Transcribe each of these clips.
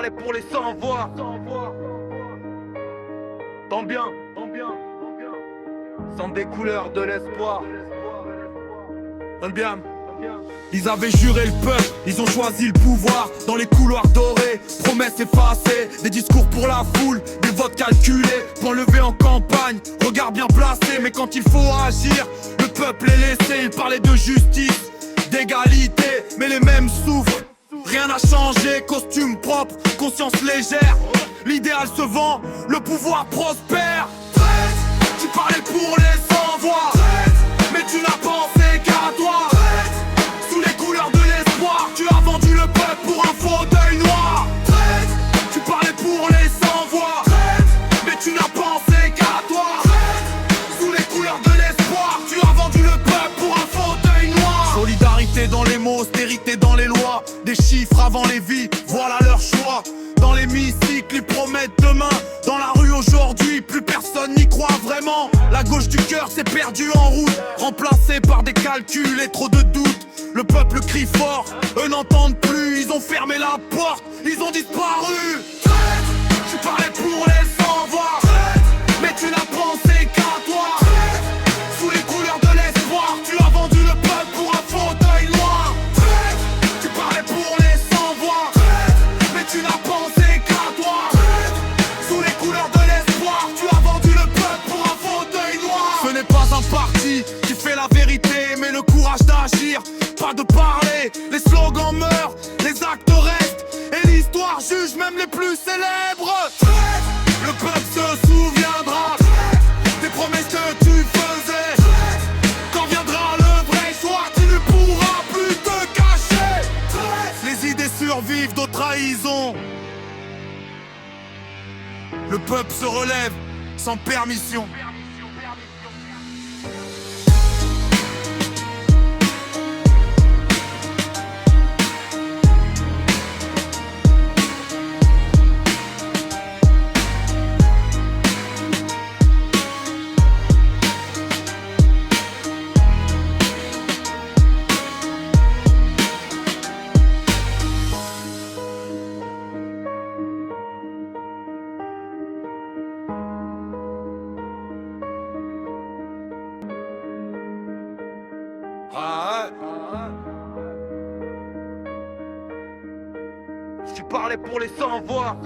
parlais pour les sans-voix. Tant bien, sans des couleurs de l'espoir. Tant bien. Ils avaient juré le peuple, ils ont choisi le pouvoir. Dans les couloirs dorés, promesses effacées, des discours pour la foule, des votes calculés, point levé en campagne, regard bien placé. Mais quand il faut agir, le peuple est laissé. Ils parlaient de justice, d'égalité, mais les mêmes souffrent. Rien n'a changé, costume propre, conscience légère. L'idéal se vend, le pouvoir prospère. Tu parlais pour les sans-voix, mais tu n'as pensé qu'à toi. Sous les couleurs de l'espoir, tu as vendu le peuple pour un fauteuil noir. Tu parlais pour les sans-voix, mais tu n'as pensé qu'à toi. Sous les couleurs de l'espoir, tu as vendu le peuple pour un fauteuil noir. Solidarité dans les mots, austérité dans les lois. Des chiffres avant les vies, voilà leur choix. Dans l'hémicycle, ils promettent demain. Dans la rue aujourd'hui, plus personne n'y croit vraiment. La gauche du cœur s'est perdue en route, remplacée par des calculs et trop de doutes. Le peuple crie fort, eux n'entendent plus. Ils ont fermé la porte, ils ont disparu. Tu parlais pour les sans-voix, mais tu n'as pensé qu'à toi. Sous les couleurs de l'espoir, tu as vendu le peuple pour un fauteuil noir. Tu parlais pour les sans-voix, mais tu n'as pensé qu'à toi. Sous les couleurs de l'espoir, tu as vendu le peuple pour un fauteuil noir. Ce n'est pas un parti qui fait la vérité, mais le courage d'agir. Pas de parler, les slogans meurent, les actes restent, et l'histoire juge même les plus célèbres. Le peuple se souviendra des promesses que tu faisais. Quand viendra le vrai soir, tu ne pourras plus te cacher. Les idées survivent d'autres trahisons. Le peuple se relève sans permission. Tu parlais pour les sans-voix.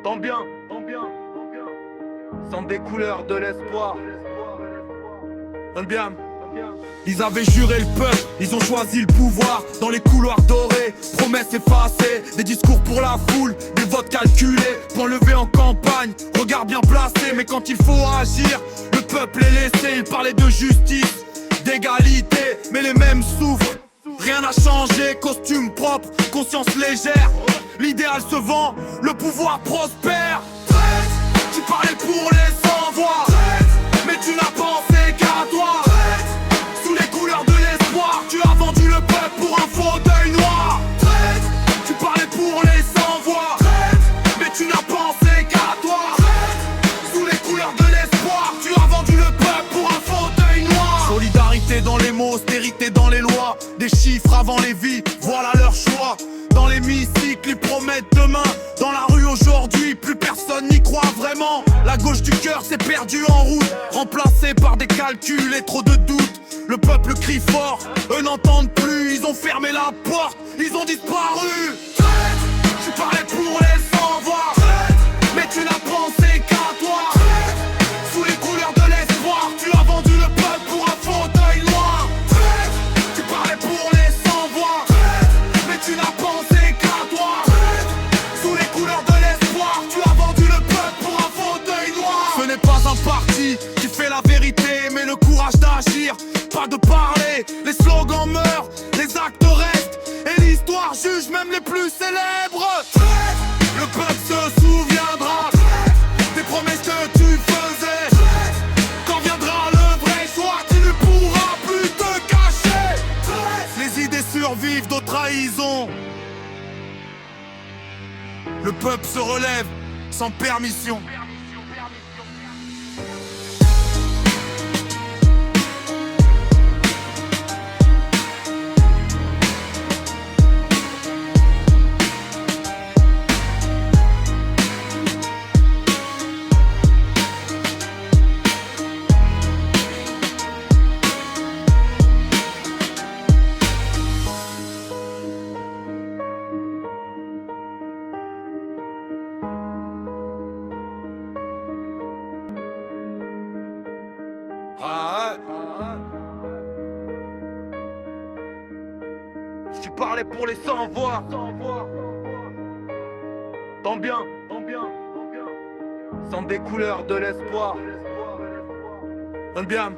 Tant bien, sans des couleurs de l'espoir. Tant bien. Ils avaient juré le peuple, ils ont choisi le pouvoir. Dans les couloirs dorés, promesses effacées, des discours pour la foule, des votes calculés, point levé en campagne, regard bien placé. Mais quand il faut agir, le peuple est laissé. Ils parlaient de justice, d'égalité, mais les mêmes souffrent. Rien n'a changé, costume propre, conscience légère. L'idéal se vend, le pouvoir prospère. Tu parlais pour les sans-voix, mais tu n'as pensé qu'à toi. Sous les couleurs de l'espoir, tu as vendu le peuple pour un fauteuil noir. Tu parlais pour les sans-voix, mais tu n'as pensé qu'à toi. Sous les couleurs de l'espoir, tu as vendu le peuple pour un fauteuil noir. Solidarité dans les mots, austérité dans les lois. Des chiffres avant les vies, voilà leur choix. Dans l'hémicycle, ils promettent demain. Dans la rue aujourd'hui, plus personne n'y croit vraiment. La gauche du cœur s'est perdue en route, remplacée par des calculs et trop de doutes. Le peuple crie fort, eux n'entendent plus. Ils ont fermé la porte, ils ont disparu. Tu parlais pour les sans-voix, mais tu n'as pensé qu'à toi. Sous les couleurs de l'espoir, tu as vendu le peuple pour un fauteuil noir. Tu parlais pour les sans-voix, mais tu n'as pensé qu'à toi. Sous les couleurs de l'espoir, tu as vendu le peuple pour un fauteuil noir. Ce n'est pas un parti qui fait la vérité, mais le courage d'agir. Pas de parler, les slogans meurent, les actes restent, et l'histoire juge même les plus célèbres. Le peuple se souviendra des promesses que tu faisais. Quand viendra le vrai soir, tu ne pourras plus te cacher. Les idées survivent d'autres trahisons. Le peuple se relève sans permission. parlait pour les sans-voix. Tant bien, sans des couleurs de l'espoir. Tant bien.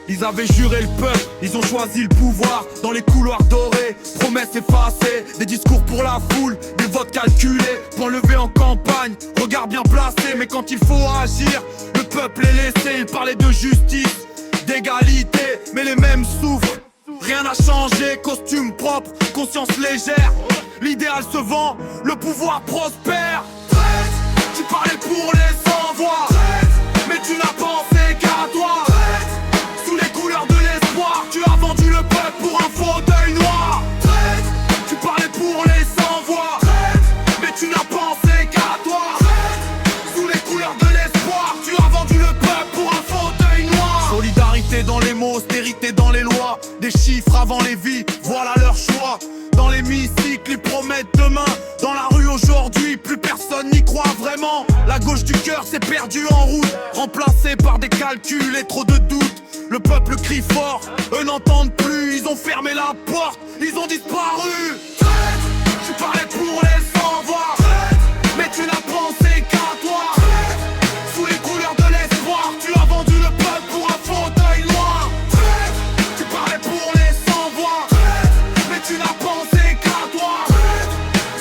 Ils avaient juré le peuple, ils ont choisi le pouvoir. Dans les couloirs dorés, promesses effacées. Des discours pour la foule, des votes calculés. Pour lever en campagne, regard bien placé. Mais quand il faut agir, le peuple est laissé. Ils parlaient de justice, d'égalité, mais les mêmes souffrent. Rien n'a changé, costume propre, conscience légère. L'idéal se vend, le pouvoir prospère. Tu parlais pour les sans-voix, mais tu n'as pensé qu'à toi. Sous les couleurs de l'espoir, tu as vendu le peuple pour un fauteuil noir. Tu parlais pour les sans-voix, mais tu n'as pensé qu'à toi. Sous les couleurs de l'espoir, tu as vendu le peuple pour un fauteuil noir. Solidarité dans les mots, austérité dans les lois. Des chiffres avant les vies, voilà leur choix. Dans l'hémicycle, ils promettent demain. Dans la rue aujourd'hui, plus personne n'y croit vraiment. La gauche du cœur s'est perdue en route, remplacée par des calculs et trop de doutes. Le peuple crie fort, eux n'entendent plus. Ils ont fermé la porte, ils ont disparu. Tu parlais pour les sans-voix, mais tu n'as pensé qu'à toi. Sous les couleurs de l'espoir, tu as vendu le peuple pour un fauteuil noir. Tu parlais pour les sans-voix, mais tu n'as pensé qu'à toi.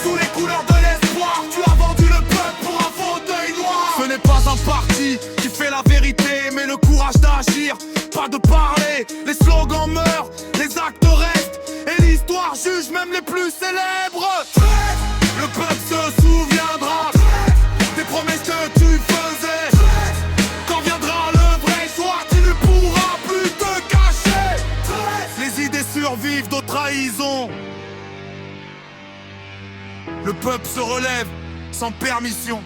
Sous les couleurs de l'espoir, tu as vendu le peuple pour un fauteuil noir. Ce n'est pas un parti qui fait la vérité, mais le courage d'agir, pas de parler. Les slogans meurent, les actes restent, et l'histoire juge même les plus célèbres. Le peuple se souviendra des promesses que tu faisais. Quand viendra le vrai soir, tu ne pourras plus te cacher. Les idées survivent aux trahisons. Le peuple se relève sans permission.